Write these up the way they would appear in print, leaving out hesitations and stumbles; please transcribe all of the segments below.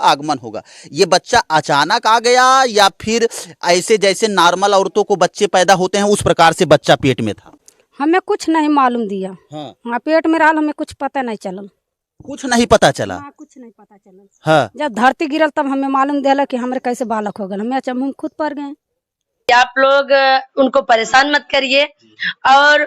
आगमन होगा। ये बच्चा अचानक आ गया या फिर ऐसे जैसे नॉर्मल औरतों को बच्चे पैदा होते हैं उस प्रकार से बच्चा पेट में था? हमें कुछ नहीं मालूम दिया। हाँ, पेट में रहा हमें कुछ पता नहीं चलल। कुछ नहीं पता चला? हाँ, कुछ नहीं पता चलल। हाँ। जब धरती गिरल तब हमें मालूम दिया कि हमारे कैसे बालक हो गए। हमें अच्छा मुँह खुद पड़ गए। आप लोग उनको परेशान मत करिए। और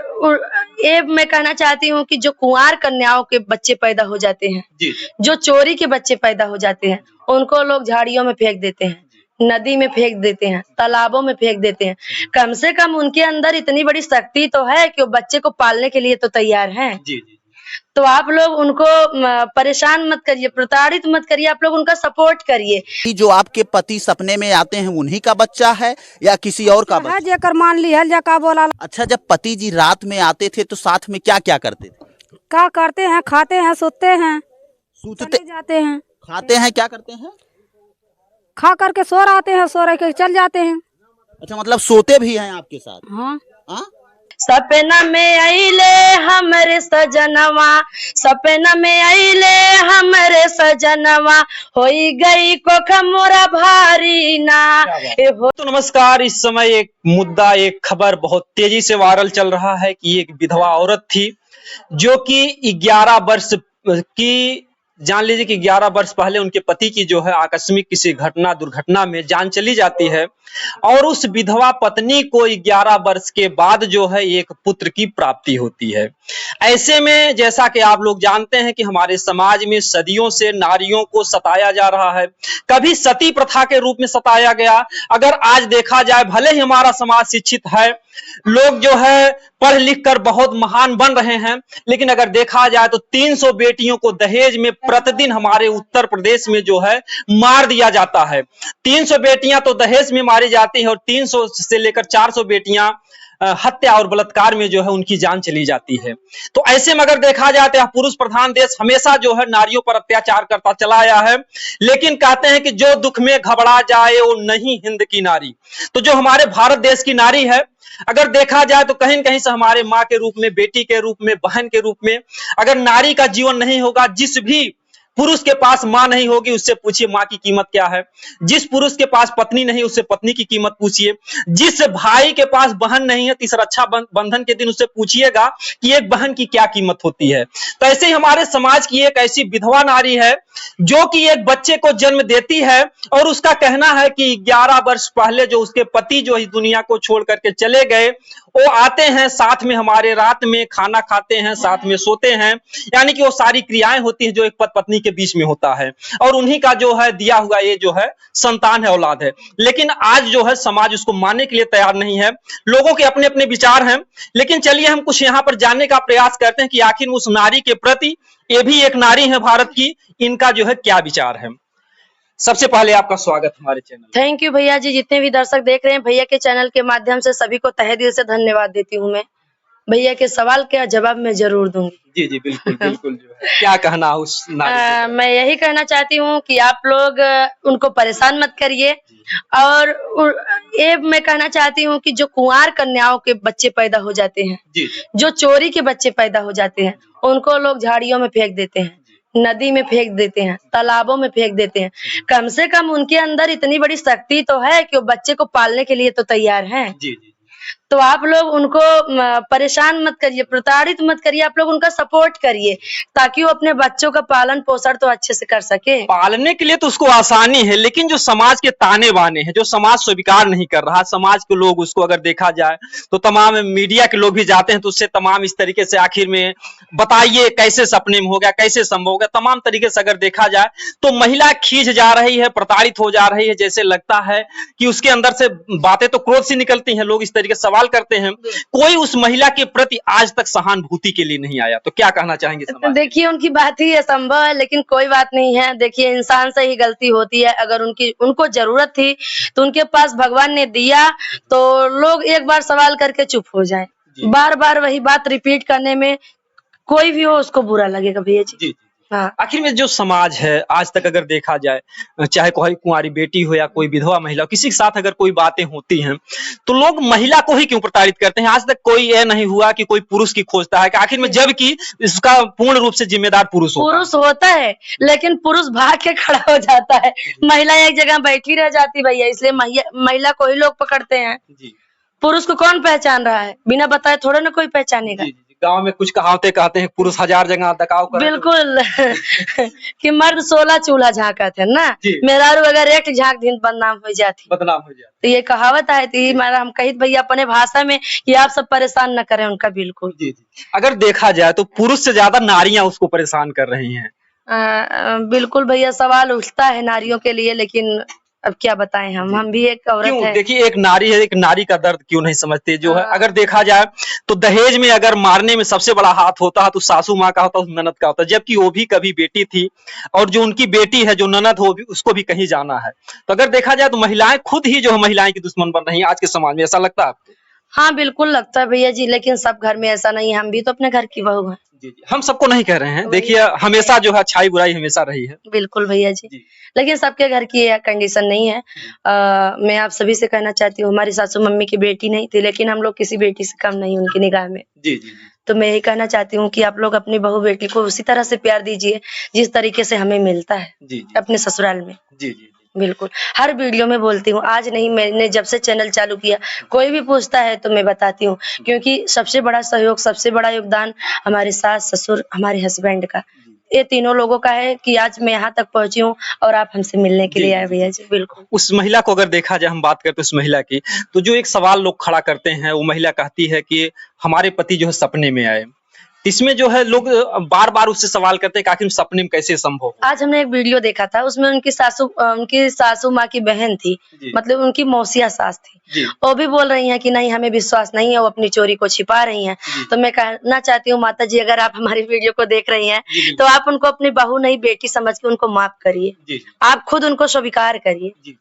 ये मैं कहना चाहती हूँ कि जो कुंवार कन्याओं के बच्चे पैदा हो जाते हैं जी, जो चोरी के बच्चे पैदा हो जाते हैं, उनको लोग झाड़ियों में फेंक देते हैं, नदी में फेंक देते हैं, तालाबों में फेंक देते हैं। कम से कम उनके अंदर इतनी बड़ी शक्ति तो है कि वो बच्चे को पालने के लिए तो तैयार हैं। जी। तो आप लोग उनको परेशान मत करिए, प्रताड़ित मत करिए, आप लोग उनका सपोर्ट करिए। जो आपके पति सपने में आते हैं उन्हीं का बच्चा है या किसी और का बच्चा? जेकर मान लिया जा बोला। अच्छा, जब पति जी रात में आते थे तो साथ में क्या क्या करते थे? क्या करते हैं? खाते हैं, सोते हैं, सूतते जाते हैं। खाते हैं, क्या करते हैं? खा करके सो आते हैं, सो रह के चल जाते हैं। अच्छा, मतलब सोते भी हैं आपके साथ? हाँ। हाँ? सपना में आइले हमरे सजनवा, सपना में आइले हमरे सजनवा, होई गई कोखा मोरा भारी ना। तो नमस्कार, इस समय एक मुद्दा, एक खबर बहुत तेजी से वायरल चल रहा है कि एक विधवा औरत थी जो कि 11 वर्ष की, जान लीजिए कि 11 वर्ष पहले उनके पति की जो है आकस्मिक किसी दुर्घटना में जान चली जाती है और उस विधवा पत्नी को 11 वर्ष के बाद जो है एक पुत्र की प्राप्ति होती है। ऐसे में जैसा कि आप लोग जानते हैं कि हमारे समाज में सदियों से नारियों को सताया जा रहा है। कभी सती प्रथा के रूप में सताया गया। अगर आज देखा जाए, भले ही हमारा समाज शिक्षित है, लोग जो है पढ़ लिख कर बहुत महान बन रहे हैं, लेकिन अगर देखा जाए तो 300 बेटियों को दहेज में प्रतिदिन हमारे उत्तर प्रदेश में जो है मार दिया जाता है। 300 बेटियां तो दहेज में मारी जाती हैं और 300 से लेकर 400 बेटियां हत्या और बलात्कार में जो है उनकी जान चली जाती है। तो ऐसे में अगर देखा जाए तो पुरुष प्रधान देश हमेशा जो है नारियों पर अत्याचार करता चला आया है, लेकिन कहते हैं कि जो दुख में घबरा जाए वो नहीं हिंद की नारी। तो जो हमारे भारत देश की नारी है, अगर देखा जाए तो कहीं न कहीं से हमारे माँ के रूप में, बेटी के रूप में, बहन के रूप में, अगर नारी का जीवन नहीं होगा, जिस भी पुरुष के पास मां नहीं होगी उससे पूछिए मां की कीमत क्या है। जिस पुरुष के पास पत्नी नहीं उससे पत्नी की कीमत पूछिए। जिस भाई के पास बहन नहीं है, इस रक्षा बंधन के दिन उससे पूछिएगा कि एक बहन की क्या कीमत होती है। तो ऐसे ही हमारे समाज की एक ऐसी विधवा नारी है जो कि एक बच्चे को जन्म देती है और उसका कहना है कि 11 वर्ष पहले जो उसके पति जो इस दुनिया को छोड़ करके चले गए, वो आते हैं साथ में, हमारे रात में खाना खाते हैं, साथ में सोते हैं, यानी कि वो सारी क्रियाएं होती हैं जो एक पति पत्नी के बीच में होता है और उन्हीं का जो है दिया हुआ ये जो है संतान है, औलाद है। लेकिन आज जो है समाज उसको मानने के लिए तैयार नहीं है। लोगों के अपने अपने विचार हैं, लेकिन चलिए हम कुछ यहाँ पर जानने का प्रयास करते हैं कि आखिर उस नारी के प्रति, ये भी एक नारी है भारत की, इनका जो है क्या विचार है। सबसे पहले आपका स्वागत हमारे चैनल। थैंक यू भैया जी। जितने भी दर्शक देख रहे हैं, भैया के चैनल के माध्यम से सभी को तहे दिल से धन्यवाद देती हूँ। मैं भैया के सवाल का जवाब मैं जरूर दूंगी। जी जी बिल्कुल बिल्कुल। जो है क्या कहना उस नारी मैं यही कहना चाहती हूँ कि आप लोग उनको परेशान मत करिए। और ये मैं कहना चाहती हूँ कि जो कुंवार कन्याओं के बच्चे पैदा हो जाते हैं जी, जो चोरी के बच्चे पैदा हो जाते हैं, उनको लोग झाड़ियों में फेंक देते हैं, नदी में फेंक देते हैं, तालाबों में फेंक देते हैं। कम से कम उनके अंदर इतनी बड़ी शक्ति तो है कि वो बच्चे को पालने के लिए तो तैयार हैं। जी। तो आप लोग उनको परेशान मत करिए, प्रताड़ित मत करिए, आप लोग उनका सपोर्ट करिए ताकि वो अपने बच्चों का पालन पोषण तो अच्छे से कर सके। पालने के लिए तो उसको आसानी है, लेकिन जो समाज के ताने बाने हैं, जो समाज स्वीकार नहीं कर रहा, समाज के लोग उसको अगर देखा जाए तो तमाम मीडिया के लोग भी जाते हैं तो उससे तमाम इस तरीके से आखिर में बताइए कैसे सपने में हो गया, कैसे संभव हो गया, तमाम तरीके से अगर देखा जाए तो महिला खींच जा रही है, प्रताड़ित हो जा रही है। जैसे लगता है कि उसके अंदर से बातें तो क्रोध से निकलती हैं। लोग इस तरीके से सवाल करते हैं, कोई उस महिला के प्रति आज तक सहानुभूति के लिए नहीं आया। तो क्या कहना चाहेंगे समाज? देखिए उनकी बात ही असंभव है, लेकिन कोई बात नहीं है। देखिए इंसान से ही गलती होती है। अगर उनको जरूरत थी तो उनके पास भगवान ने दिया, तो लोग एक बार सवाल करके चुप हो जाएं। बार बार वही बात रिपीट करने में कोई भी हो उसको बुरा लगेगा भैया जी। हाँ। आखिर में जो समाज है आज तक अगर देखा जाए, चाहे कोई कुंवारी बेटी हो या कोई विधवा महिला हो, किसी के साथ अगर कोई बातें होती हैं तो लोग महिला को ही क्यों प्रताड़ित करते हैं? आज तक कोई ये नहीं हुआ कि कोई पुरुष की खोजता है कि आखिर में, जबकि इसका पूर्ण रूप से जिम्मेदार पुरुष होता है, लेकिन पुरुष भाग के खड़ा हो जाता है, महिला एक जगह बैठी रह जाती भैया, इसलिए महिला को ही लोग पकड़ते हैं। पुरुष को कौन पहचान रहा है? बिना बताए थोड़ा ना कोई पहचानेगा। गांव में कुछ कहावतें कहते हैं, पुरुष 1000 जगह दकाव करे। बिल्कुल कि मर्द 16 चूल्हा झाँकत है ना, मेहरारू अगर एक झाँक दिन बदनाम हो जाती। तो ये कहावत है, तो हम कही भैया अपने भाषा में कि आप सब परेशान न करें उनका। बिल्कुल अगर देखा जाए तो पुरुष से ज्यादा नारियां उसको परेशान कर रही हैं। बिल्कुल भैया, सवाल उठता है नारियों के लिए, लेकिन अब क्या बताएं, हम भी एक औरत है। देखिए, एक नारी है, एक नारी का दर्द क्यों नहीं समझते जो है। अगर देखा जाए तो दहेज में अगर मारने में सबसे बड़ा हाथ होता है तो सासू माँ का होता है, ननद का होता है, जबकि वो भी कभी बेटी थी, और जो उनकी बेटी है, जो ननद हो, भी उसको भी कहीं जाना है। तो अगर देखा जाए तो महिलाएं खुद ही जो है महिलाएं की दुश्मन बन रही है आज के समाज में, ऐसा लगता है आपको? हाँ बिल्कुल लगता है भैया जी, लेकिन सब घर में ऐसा नहीं है, हम भी तो अपने घर की बहू हैं। जी, हम सबको नहीं कह रहे हैं, देखिए हमेशा जो है अच्छाई बुराई हमेशा रही है। बिल्कुल भैया जी, लेकिन सबके घर की कंडीशन नहीं है। मैं आप सभी से कहना चाहती हूँ, हमारी सासू मम्मी की बेटी नहीं थी, लेकिन हम लोग किसी बेटी से कम नहीं उनकी निगाह में। तो मैं यही कहना चाहती हूँ कि आप लोग अपनी बहू बेटी को उसी तरह से प्यार दीजिए जिस तरीके से हमें मिलता है अपने ससुराल में। बिल्कुल, हर वीडियो में बोलती हूँ, आज नहीं, मैंने जब से चैनल चालू किया कोई भी पूछता है तो मैं बताती हूँ, क्योंकि सबसे बड़ा सहयोग, सबसे बड़ा योगदान हमारे सास ससुर, हमारे हस्बैंड का, ये तीनों लोगों का है कि आज मैं यहाँ तक पहुंची हूँ और आप हमसे मिलने के लिए आए भैया जी। बिल्कुल, उस महिला को अगर देखा जाए, हम बात करते हैं उस महिला की, तो जो एक सवाल लोग खड़ा करते हैं, वो महिला कहती है कि हमारे पति जो है सपने में आए। इसमें जो है लोग बार बार उससे सवाल करते हैं कि आखिर सपने में कैसे संभव हो। आज हमने एक वीडियो देखा था, उसमें उनकी सासू माँ की बहन थी, मतलब उनकी मौसिया सास थी, वो भी बोल रही हैं कि नहीं हमें विश्वास नहीं है, वो अपनी चोरी को छिपा रही हैं। तो मैं कहना चाहती हूँ माता जी, अगर आप हमारी वीडियो को देख रही हैं तो आप उनको अपनी बहू नहीं बेटी समझ के उनको माफ करिए, आप खुद उनको स्वीकार करिए।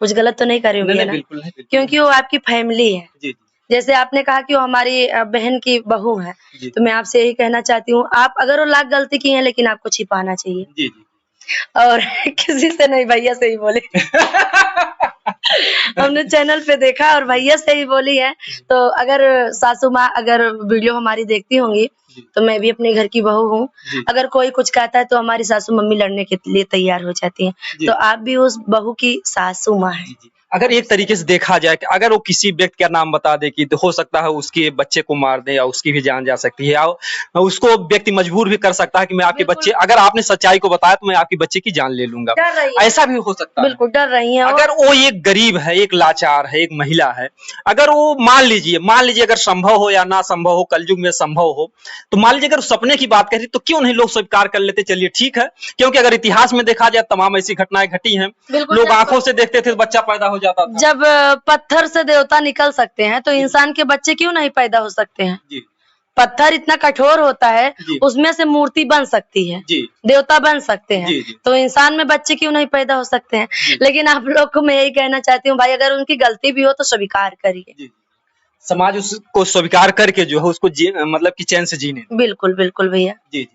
कुछ गलत तो नहीं कर रही होंगी ना, क्योंकि वो आपकी फैमिली है। जैसे आपने कहा कि वो हमारी बहन की बहू है, तो मैं आपसे यही कहना चाहती हूँ, आप अगर वो लाख गलती की है, लेकिन आपको छिपाना चाहिए। और किसी से नहीं, भैया से ही बोले हमने चैनल पे देखा और भैया से ही बोली है। तो अगर सासू माँ अगर वीडियो हमारी देखती होंगी तो मैं भी अपने घर की बहू हूँ, अगर कोई कुछ कहता है तो हमारी सासू मम्मी लड़ने के लिए तैयार हो जाती हैं, तो आप भी उस बहू की सासू माँ है। अगर एक तरीके से देखा जाए कि अगर वो किसी व्यक्ति का नाम बता दे कि तो हो सकता है उसके बच्चे को मार दे या उसकी भी जान जा सकती है, या उसको व्यक्ति मजबूर भी कर सकता है कि मैं आपके बच्चे, अगर आपने सच्चाई को बताया तो मैं आपके बच्चे की जान ले लूंगा, ऐसा भी हो सकता है। बिल्कुल डर रही है। अगर वो एक गरीब है, एक लाचार है, एक महिला है, अगर वो मान लीजिए अगर संभव हो या ना संभव हो, कलयुग में संभव हो, तो मान लीजिए अगर सपने की बात करी तो क्यों नहीं लोग स्वीकार कर लेते, चलिए ठीक है, क्योंकि अगर इतिहास में देखा जाए तमाम ऐसी घटनाएं घटी हैं, लोग आंखों से देखते थे तो बच्चा पैदा हो जाता था। जब पत्थर से देवता निकल सकते हैं तो इंसान के बच्चे क्यों नहीं पैदा हो सकते हैं? पत्थर इतना कठोर होता है, उसमें से मूर्ति बन सकती है, देवता बन सकते हैं, तो इंसान में बच्चे क्यों नहीं पैदा हो सकते हैं? लेकिन आप लोग को मैं यही कहना चाहती हूँ, भाई अगर उनकी गलती भी हो तो स्वीकार करिए, समाज उसको स्वीकार करके जो है उसको मतलब कि चैन से जीने। बिल्कुल बिल्कुल भैया जी।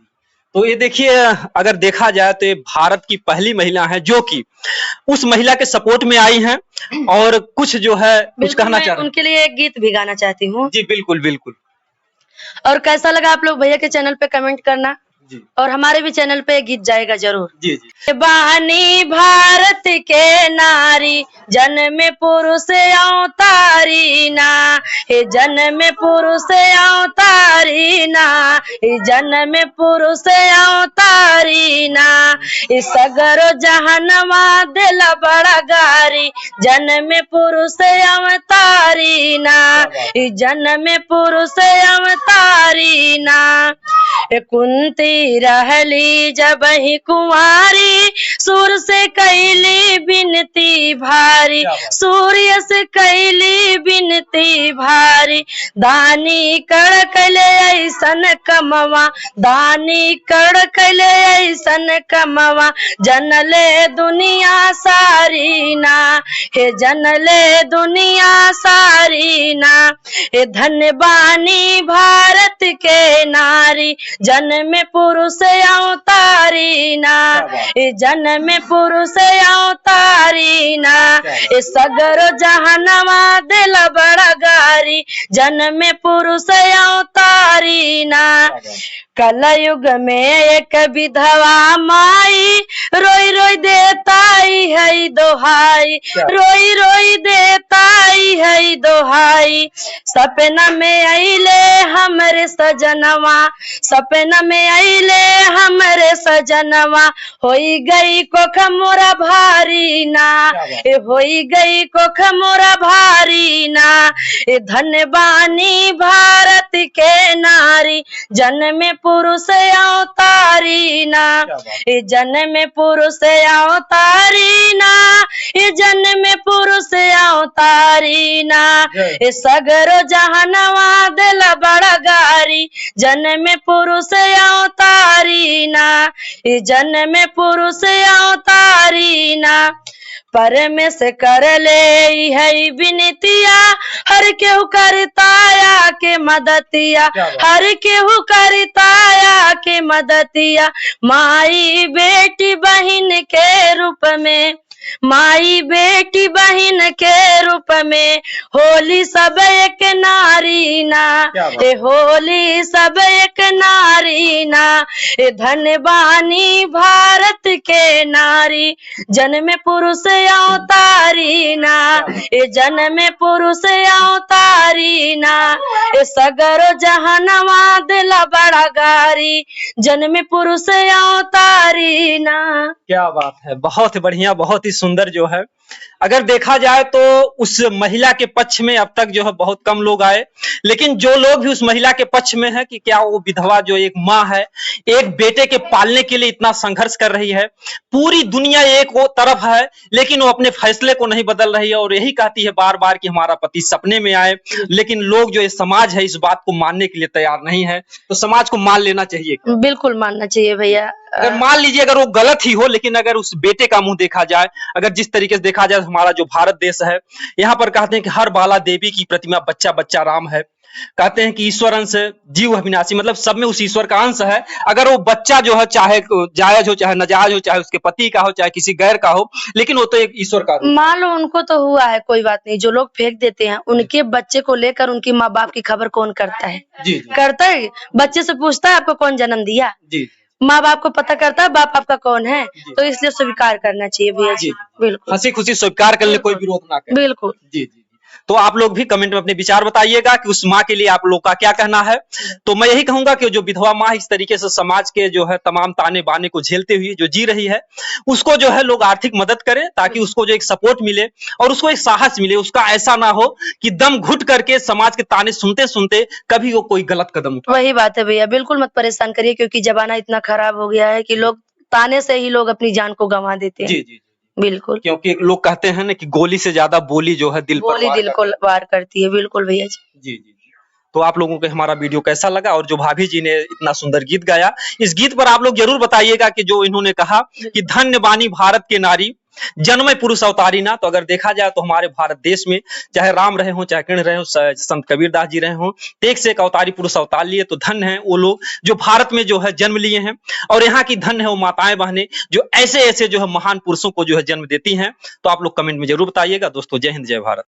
तो ये देखिए, अगर देखा जाए तो ये भारत की पहली महिला है जो कि उस महिला के सपोर्ट में आई हैं, और कुछ जो है कुछ कहना चाहती हूँ, उनके लिए एक गीत भी गाना चाहती हूँ। जी बिल्कुल बिल्कुल। और कैसा लगा आप लोग भैया के चैनल पे कमेंट करना, और हमारे भी चैनल पे गीत जाएगा जरूर। जी। बहनी भारत के नारी, जन्म पुरुष अवतारी ना, हे जन्म पुरुष अवतारी ना, हे जन्म पुरुष अवतारी ना, इस सगरो जहनवा दिला बड़ा गारी, जन्म पुरुष अवतारी ना, जन्म पुरुष अवतारी ना। कुंती रहली जब ही कुंवारी, सुर से कैली बिनती बिनती भारी, सूर्य से कैली बिनती भारी, दानी कर कैले ऐसन कमवा, दानी कर कैले ऐसन कमवा, जनले दुनिया सारी ना, हे जनले दुनिया सारी ना, हे धन्यवानी भारत के नारी, जन्म पुरुष अवतारी ना, हे जन्म पुरुष अवतारी ना, हे सगरो जहनवा दिल बड़ा गारी, जन्म पुरुष अवतारी ना। कलयुग में एक विधवा माई, रोई रोई देताई है दोहाई, रोई रोई देताई है दोहाई, सपना में अइले हमरे सजनवा, सपना में अइले हमरे सजनवा, होई गई कोख मोरा भारी ना, ए होई गई कोख मोरा भारी ना, ए धन्यवानी भारत के नारी, जन्म पुरुष अवतारी ना, ए जन्म पुरुष अवतारी ना, ए जन्म पुरुष अवतारी ना, ए सगरो जहनवा दिल बड़ा गारी, जन्म पुरुष अवतारी ना, ए जन्म पुरुष अवतारी ना। परमेश कर ले है विनतिया, हर केहू करताया के मदतिया, हर केहू करताया के मदतिया, माई बेटी बहन के रूप में, माई बेटी बहन के रूप में, होली सब एक नारी ना, ए होली सब एक नारी ना, ए धन्यवानी भारत के नारी, जन्म पुरुष अवतारी ना, ए जन्म पुरुष अवतारी ना, ए सगरो जहनवा दिल बड़ा गारी, जन्म पुरुष अवतारी ना। क्या बात है, बहुत बढ़िया, बहुत ही सुंदर जो है। अगर देखा जाए तो उस महिला के पक्ष में अब तक जो है बहुत कम लोग आए, लेकिन जो लोग भी उस महिला के पक्ष में है कि क्या वो विधवा जो एक माँ है, एक बेटे के पालने के लिए इतना संघर्ष कर रही है, पूरी दुनिया एक वो तरफ है लेकिन वो अपने फैसले को नहीं बदल रही है और यही कहती है बार बार कि हमारा पति सपने में आए, लेकिन लोग जो ये समाज है इस बात को मानने के लिए तैयार नहीं है। तो समाज को मान लेना चाहिए, बिल्कुल मानना चाहिए भैया। अगर मान लीजिए अगर वो गलत ही हो, लेकिन अगर उस बेटे का मुंह देखा जाए, अगर जिस तरीके से देखा जाए हमारा जो भारत देश है, यहाँ पर कहते हैं कि हर बाला देवी की प्रतिमा बच्चा बच्चा राम है, कहते हैं कि ईश्वर अंश जीव अविनाशी, मतलब सब में उस ईश्वर का अंश है। अगर वो बच्चा जो है चाहे जायज हो चाहे नाजायज हो, चाहे उसके पति का हो चाहे किसी गैर का हो, लेकिन वो तो एक ईश्वर का। मान लो उनको तो हुआ है, कोई बात नहीं, जो लोग फेंक देते हैं उनके बच्चे को लेकर उनकी माँ बाप की खबर कौन करता है? जी, करता है, बच्चे से पूछता है आपको कौन जन्म दिया? जी, माँ बाप को पता करता है बाप आपका कौन है, तो इसलिए स्वीकार करना चाहिए भैया जी, बिल्कुल हंसी खुशी स्वीकार करने कोई विरोध ना करे, बिल्कुल। जी जी। तो आप लोग भी कमेंट में अपने विचार बताइएगा कि उस माँ के लिए आप लोग का क्या कहना है। तो मैं यही कहूंगा कि जो विधवा माँ इस तरीके से समाज के जो है तमाम ताने बाने को झेलते हुए जो जी रही है, उसको जो है लोग आर्थिक मदद करें ताकि उसको जो एक सपोर्ट मिले और उसको एक साहस मिले। उसका ऐसा ना हो कि दम घुट करके समाज के ताने सुनते सुनते कभी वो कोई गलत कदम उठाए। वही बात है भैया, बिल्कुल मत परेशान करिए, क्योंकि जमाना इतना खराब हो गया है कि लोग ताने से ही लोग अपनी जान को गंवा देते हैं। जी जी, बिल्कुल, क्योंकि लोग कहते हैं ना कि गोली से ज्यादा बोली जो है दिल को वार करती है। बिल्कुल भैया जी। जी जी। तो आप लोगों को हमारा वीडियो कैसा लगा, और जो भाभी जी ने इतना सुंदर गीत गाया, इस गीत पर आप लोग जरूर बताइएगा कि जो इन्होंने कहा कि धन्य बानी भारत के नारी, जन्म पुरुष अवतारी ना। तो अगर देखा जाए तो हमारे भारत देश में चाहे राम रहे हो चाहे कृष्ण रहे हो, संत कबीरदास जी रहे हो, एक से एक अवतारी पुरुष अवतार लिए। तो धन्य है वो लोग जो भारत में जो है जन्म लिए हैं, और यहाँ की धन्य है वो माताएं बहनें जो ऐसे ऐसे जो है महान पुरुषों को जो है जन्म देती हैं। तो आप लोग कमेंट में जरूर बताइएगा। दोस्तों जय हिंद जय भारत।